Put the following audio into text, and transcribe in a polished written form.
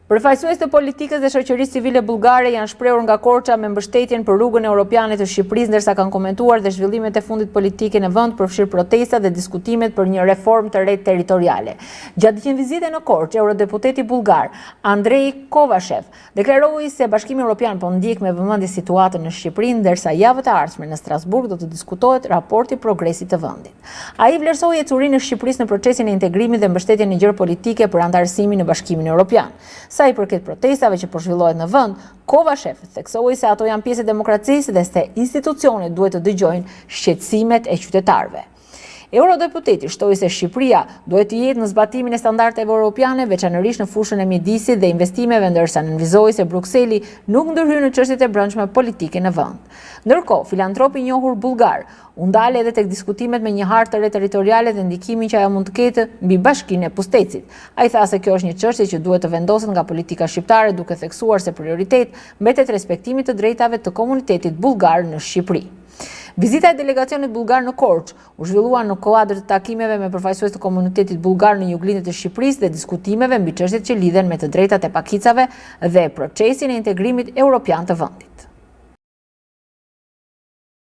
Përfaqësues të politikës dhe shoqërisë civile bullgare janë shprehur nga Korça me mbështetjen për rrugën europiane të Shqipërisë, ndërsa kanë komentuar dhe zhvillimet e fundit politike në vend, përfshirë protesta dhe diskutimet për një reformë të re territoriale. Gjatë një vizite në Korçë, eurodeputeti bullgar Andrei Kovashev deklaroi se Bashkimi Evropian po ndjek me vëmendje situatën në Shqipëri, ndërsa javën e ardhshme në Strasburg do të diskutohet raporti progresit të vendit. Ai vlerësoi ecurinë e Shqipërisë në procesin e integrimit dhe mbështetjen e gjerë politike për anëtarësimin në Bashkimin Evropian. Sa i përket protestave që po zhvillohet në vend, Kovashev theksoi se ato janë pjesë e demokracisë dhe se institucionet duhet të dëgjojnë shqetësimet e qytetarëve. Eurodeputeti shtoi se Shqipëria duhet të jetë në zbatimin e standardeve europiane, veçanërisht në fushën e mjedisit dhe investimeve, ndërsa nënvizoi se Brukseli nuk ndërhyr në çështjet e brendshme politike në vend. Ndërkohë, filantropi i njohur bullgar u ndal edhe tek diskutimet me një hartë të re territoriale dhe ndikimin që ajo mund të ketë mbi Bashkinë e Pustecit. Ai tha se kjo është një çështje që duhet të vendoset nga politika shqiptare, duke theksuar se prioritet mbetet respektimi të drejtave të komunitetit bullgar në Shqipëri. Vizita e delegacionit bullgar në Korçë u zhvillua në kuadër të takimeve me përfaqësues të komunitetit bullgar në juglindjet e Shqipërisë dhe diskutimeve mbi çështjet që lidhen me të drejtat e pakicave dhe procesin e integrimit europian të vendit.